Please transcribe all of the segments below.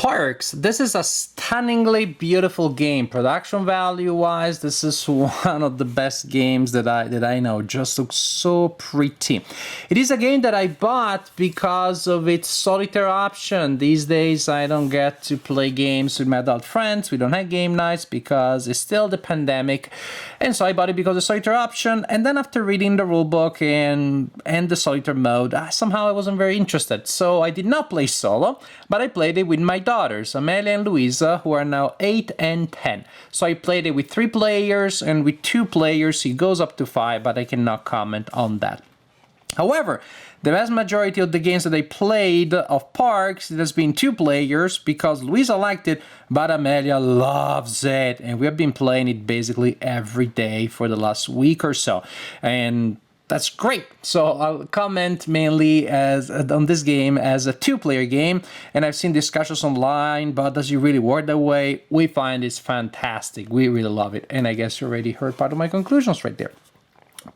Parks. This is a stunningly beautiful game. Production value wise, this is one of the best games that I know. Just looks so pretty. It is a game that I bought because of its solitaire option. These days I don't get to play games with my adult friends. We don't have game nights because it's still the pandemic. And so I bought it because of the solitaire option. And then after reading the rulebook and the solitaire mode, somehow I wasn't very interested. So I did not play solo, but I played it with my daughters, Amelia and Luisa, who are now 8 and 10. So I played it with 3 players, and with 2 players it goes up to 5, but I cannot comment on that. However, the vast majority of the games that I played of Parks, it has been 2 players because Luisa liked it, but Amelia loves it. And we have been playing it basically every day for the last week or so. And that's great. So I'll comment mainly on this game as a 2-player game, and I've seen discussions online, but does it really work that way? We find it's fantastic. We really love it, and I guess you already heard part of my conclusions right there.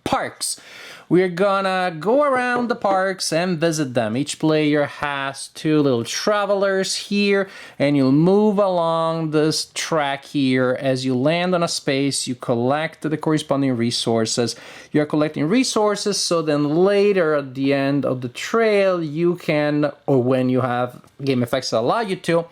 Parks. We're gonna go around the parks and visit them. Each player has 2 little travelers here, and you'll move along this track here. As you land on a space, you collect the corresponding resources. You're collecting resources, so then later at the end of the trail, you can, or when you have game effects that allow you to,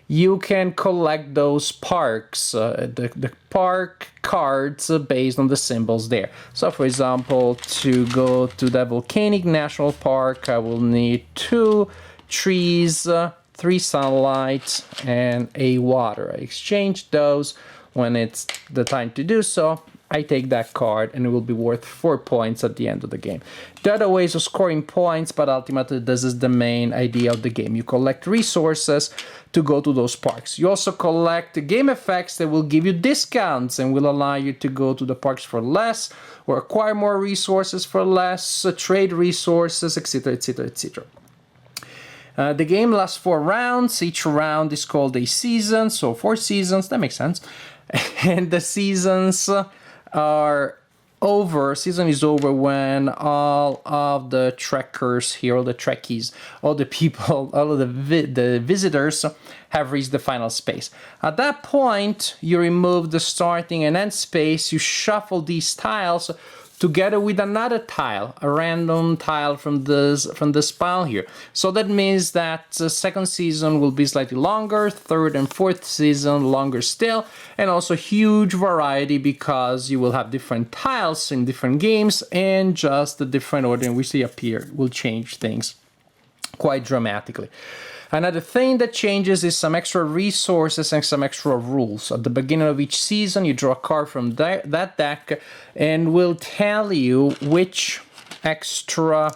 you can collect those parks, the park cards based on the symbols there. So for example, to go to the Volcanic National Park, I will need 2 trees, 3 sunlight, and a water. I exchange those. When it's the time to do so, I take that card and it will be worth 4 points at the end of the game. There are other ways of scoring points, but ultimately this is the main idea of the game. You collect resources to go to those parks. You also collect game effects that will give you discounts and will allow you to go to the parks for less or acquire more resources for less, trade resources, etc, etc, etc. The game lasts 4 rounds. Each round is called a season, so 4 seasons, that makes sense. And the seasons are over. Season is over when all of the trekkers here, all the trekkies, all the people, all of the visitors have reached the final space. At that point, you remove the starting and end space. You shuffle these tiles together with another tile, a random tile from this pile here. So that means that the second season will be slightly longer, third and fourth season longer still, and also huge variety because you will have different tiles in different games, and just the different order in which they appear will change things quite dramatically. Another thing that changes is some extra resources and some extra rules. At the beginning of each season, you draw a card from that deck and will tell you which extra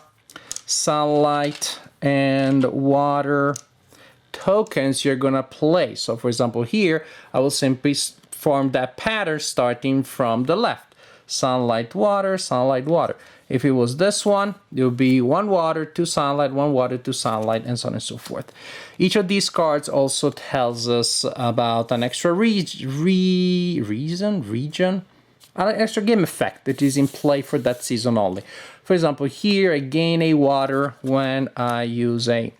sunlight and water tokens you're gonna play. So for example here, I will simply form that pattern starting from the left. Sunlight, water, sunlight, water. If it was this one, it would be 1 water, 2 sunlight, 1 water, 2 sunlight, and so on and so forth. Each of these cards also tells us about an extra region, an extra game effect that is in play for that season only. For example, here I gain a water when I use a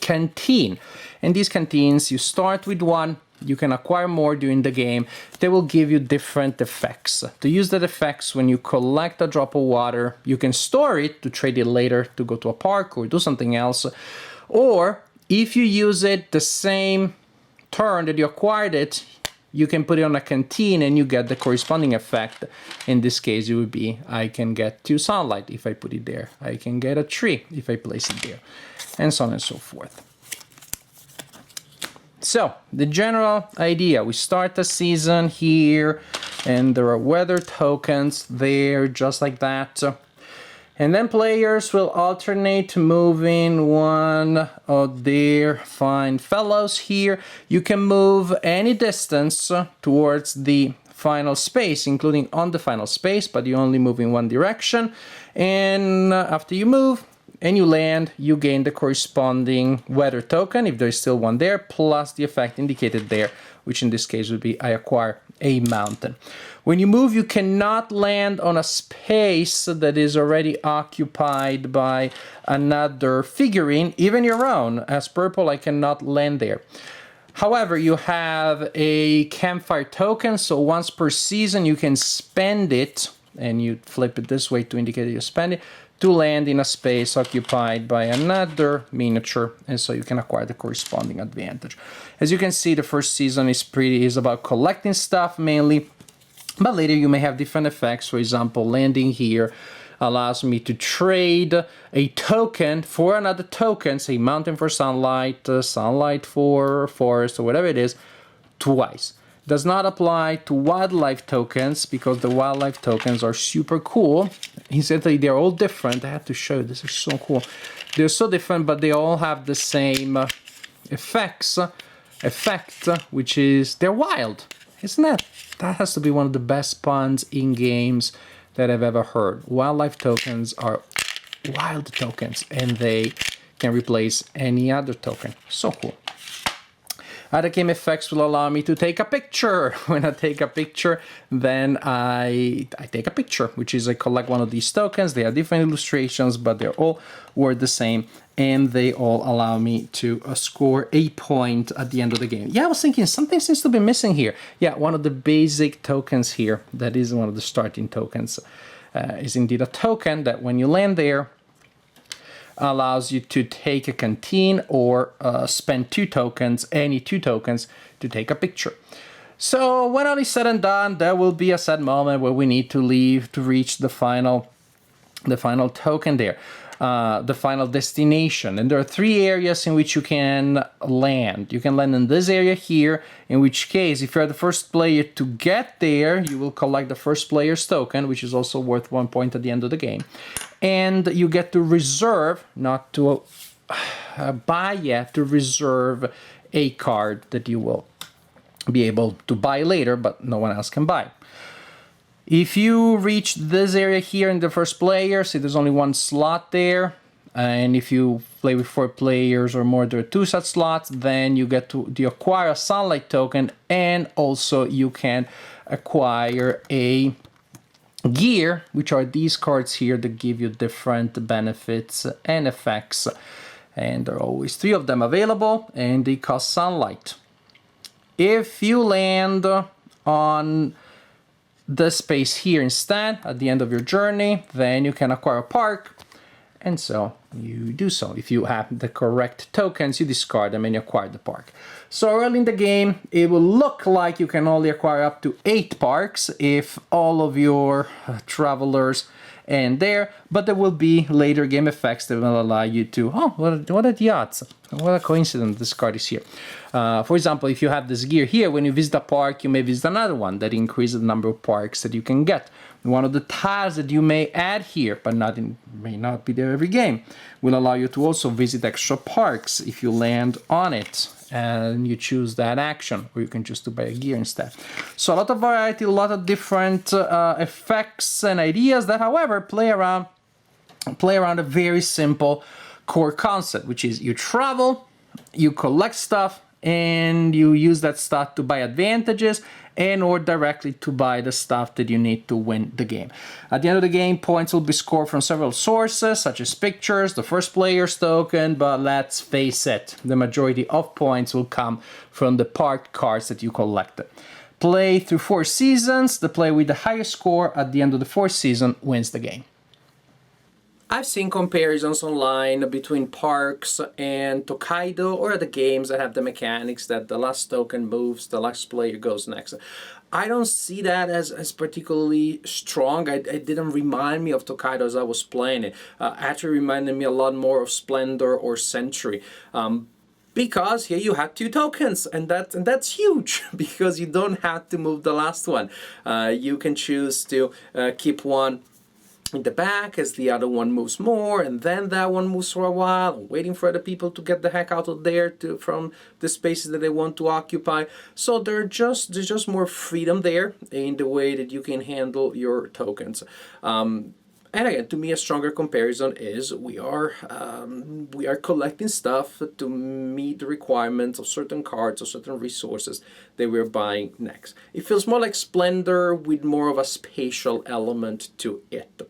canteen. And these canteens, you start with 1. You can acquire more during the game. They will give you different effects. To use that effects, when you collect a drop of water, you can store it to trade it later to go to a park or do something else. Or if you use it the same turn that you acquired it, you can put it on a canteen and you get the corresponding effect. In this case, it would be, I can get 2 sunlight if I put it there. I can get a tree if I place it there, and so on and so forth. So, the general idea, we start the season here, and there are weather tokens there, just like that. And then players will alternate moving one of their fine fellows here. You can move any distance towards the final space, including on the final space, but you only move in one direction. And after you move, and you land, you gain the corresponding weather token, if there's still one there, plus the effect indicated there, which in this case would be I acquire a mountain. When you move, you cannot land on a space that is already occupied by another figurine, even your own. As purple, I cannot land there. However, you have a campfire token, so once per season you can spend it, and you flip it this way to indicate that you spend it, to land in a space occupied by another miniature, and so you can acquire the corresponding advantage. As you can see, the first season is about collecting stuff mainly, but later you may have different effects. For example, landing here allows me to trade a token for another token, say mountain for sunlight, sunlight for forest, or whatever it is, twice. Does not apply to wildlife tokens because the wildlife tokens are super cool. Incidentally, they're all different. I have to show you, this is so cool. They're so different, but they all have the same effect, which is they're wild. Isn't that? That has to be one of the best puns in games that I've ever heard. Wildlife tokens are wild tokens, and they can replace any other token. So cool. Other game effects will allow me to take a picture. When I take a picture, then I take a picture, which is I collect one of these tokens. They have different illustrations, but they're all worth the same, and they all allow me to score a point at the end of the game. Yeah, I was thinking something seems to be missing here. Yeah, one of the basic tokens here, that is one of the starting tokens, is indeed a token that when you land there, allows you to take a canteen or spend 2 tokens, any 2 tokens, to take a picture. So when all is said and done, there will be a sad moment where we need to leave to reach the final token there, the final destination. And there are 3 areas in which you can land. You can land in this area here, in which case, if you're the first player to get there, you will collect the first player's token, which is also worth 1 point at the end of the game. And you get to reserve, not to buy yet, to reserve a card that you will be able to buy later, but no one else can buy. If you reach this area here in the first player, see there's only 1 slot there, and if you play with 4 players or more, there are 2 such slots, then you get to acquire a sunlight token, and also you can acquire a gear, which are these cards here that give you different benefits and effects, and there are always 3 of them available, and they cost sunlight. If you land on the space here instead at the end of your journey, then you can acquire a park, and so you do so. If you have the correct tokens, you discard them and you acquire the park. So early in the game, it will look like you can only acquire up to 8 parks if all of your travelers end there, but there will be later game effects that will allow you to, oh, what are the odds? What a coincidence this card is here. For example, if you have this gear here, when you visit a park, you may visit another one that increases the number of parks that you can get. One of the tiles that you may add here, but may not be there every game, will allow you to also visit extra parks if you land on it and you choose that action, or you can choose to buy a gear instead. So a lot of variety, a lot of different effects and ideas that, however, play around a very simple core concept, which is you travel, you collect stuff, and you use that stuff to buy advantages and or directly to buy the stuff that you need to win the game. At the end of the game, points will be scored from several sources, such as pictures, the first player's token, but let's face it, the majority of points will come from the parked cards that you collected. Play through 4 seasons. The player with the highest score at the end of the 4th season wins the game. I've seen comparisons online between Parks and Tokaido or the games that have the mechanics that the last token moves, the last player goes next. I don't see that as particularly strong. It didn't remind me of Tokaido as I was playing it. Actually reminded me a lot more of Splendor or Century. Because here you have 2 tokens, and that's huge because you don't have to move the last one. You can choose to keep one in the back as the other one moves more, and then that one moves for a while, waiting for other people to get the heck out of there from the spaces that they want to occupy. So there's just more freedom there in the way that you can handle your tokens. And again, to me, a stronger comparison is we are collecting stuff to meet the requirements of certain cards or certain resources that we're buying next. It feels more like Splendor with more of a spatial element to it.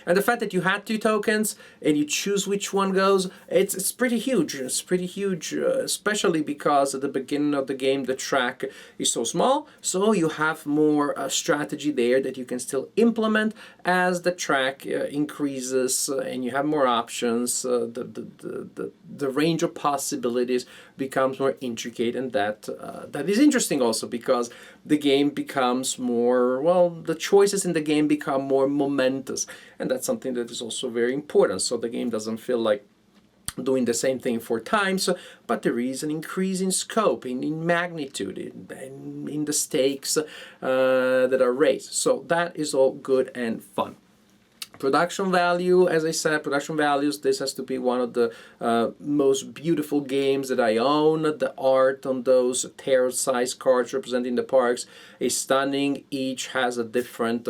And the fact that you had 2 tokens and you choose which one goes, it's pretty huge. It's pretty huge, especially because at the beginning of the game the track is so small, so you have more strategy there that you can still implement as the track increases and you have more options. The range of possibilities becomes more intricate, and that is interesting also because the game becomes more, well, the choices in the game become more momentous, and that's something that is also very important. So the game doesn't feel like doing the same thing 4 times, but there is an increase in scope, in magnitude, in the stakes that are raised. So that is all good and fun. Production value, as I said, production values, this has to be one of the most beautiful games that I own. The art on those tarot-sized cards representing the parks is stunning. Each has a different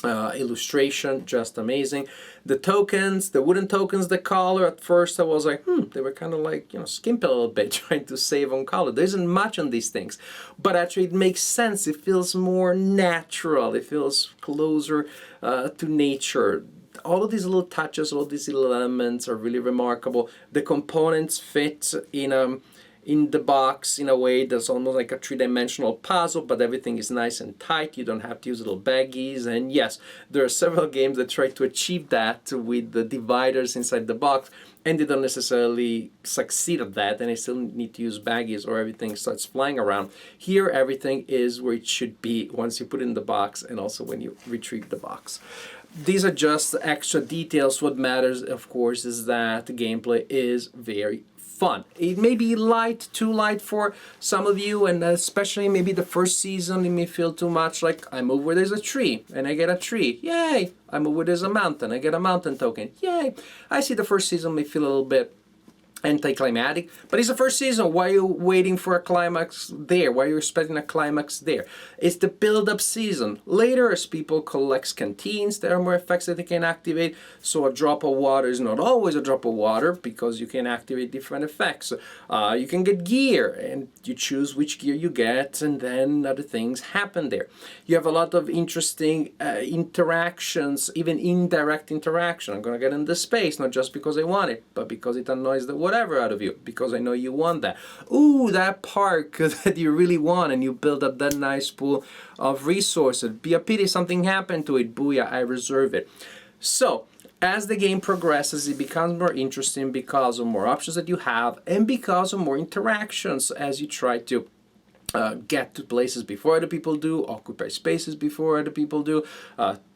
illustration, just amazing. The tokens, the wooden tokens, the color, at first I was like, they were kind of like, skimpy a little bit, trying to save on color. There isn't much on these things, but actually it makes sense. It feels more natural. It feels closer to nature. All of these little touches, all these little elements are really remarkable. The components fit in the box in a way that's almost like a 3-dimensional puzzle, but everything is nice and tight. You don't have to use little baggies. And yes, there are several games that try to achieve that with the dividers inside the box, and they don't necessarily succeed at that, and they still need to use baggies or everything starts flying around. Here, everything is where it should be once you put it in the box and also when you retrieve the box. These are just extra details. What matters, of course, is that the gameplay is very fun. It may be light, too light for some of you, and especially maybe the first season, it may feel too much like I move where there's a tree and I get a tree. Yay! I move where there's a mountain, I get a mountain token. Yay! I see the first season may feel a little bit anticlimactic, but it's the first season. Why are you waiting for a climax there? Why are you expecting a climax there? It's the build-up season. Later, as people collect canteens, there are more effects that they can activate, so a drop of water is not always a drop of water because you can activate different effects. You can get gear, and you choose which gear you get, and then other things happen there. You have a lot of interesting interactions, even indirect interaction. I'm going to get into space, not just because I want it, but because it annoys the whatever out of you, because I know you want that. Ooh, that park that you really want, and you build up that nice pool of resources. Be a pity something happened to it. Booyah, I reserve it. So, as the game progresses, it becomes more interesting because of more options that you have and because of more interactions as you try to get to places before other people do, occupy spaces before other people do,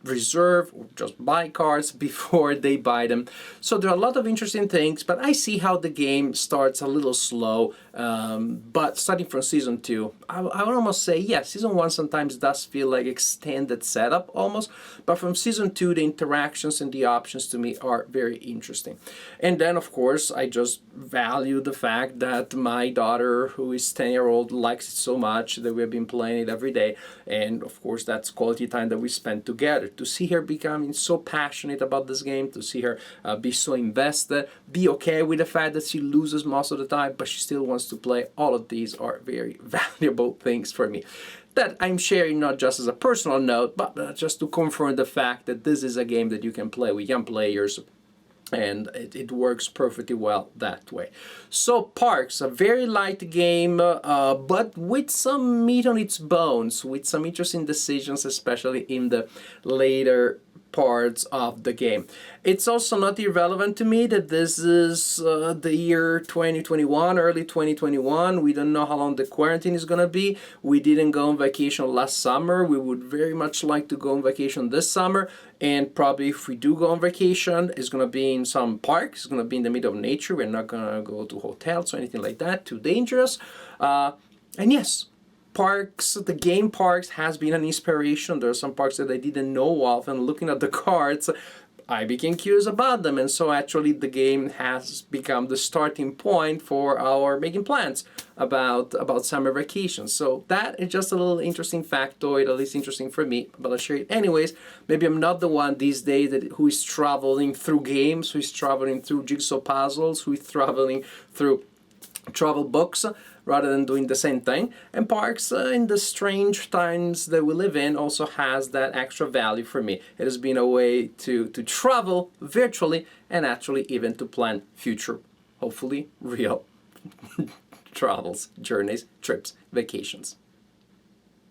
reserve or just buy cards before they buy them. So there are a lot of interesting things, but I see how the game starts a little slow, but starting from season 2, I would almost say, yes, season 1 sometimes does feel like extended setup almost, but from season 2, the interactions and the options to me are very interesting. And then, of course, I just value the fact that my daughter, who is 10-year-old, likes it so much that we've been playing it every day, and of course that's quality time that we spend together. To see her becoming so passionate about this game, to see her be so invested, be okay with the fact that she loses most of the time, but she still wants to play, all of these are very valuable things for me that I'm sharing not just as a personal note, but just to confirm the fact that this is a game that you can play with young players, and it works perfectly well that way. So Parks, a very light game, but with some meat on its bones, with some interesting decisions, especially in the later parts of the game. It's also not irrelevant to me that this is the year 2021, early 2021. We don't know how long the quarantine is going to be. We didn't go on vacation last summer. We would very much like to go on vacation this summer. And probably if we do go on vacation, it's going to be in some park. It's going to be in the middle of nature. We're not going to go to hotels or anything like that. Too dangerous. And yes, Parks, the game Parks has been an inspiration. There are some parks that I didn't know of, and looking at the cards, I became curious about them, and so actually the game has become the starting point for our making plans about summer vacations. So that is just a little interesting factoid, at least interesting for me, but I'll share it anyways. Maybe I'm not the one these days who is traveling through games, who is traveling through jigsaw puzzles, who is traveling through travel books, rather than doing the same thing. And parks, in the strange times that we live in, also has that extra value for me. It has been a way to travel virtually and actually even to plan future, hopefully real travels, journeys, trips, vacations.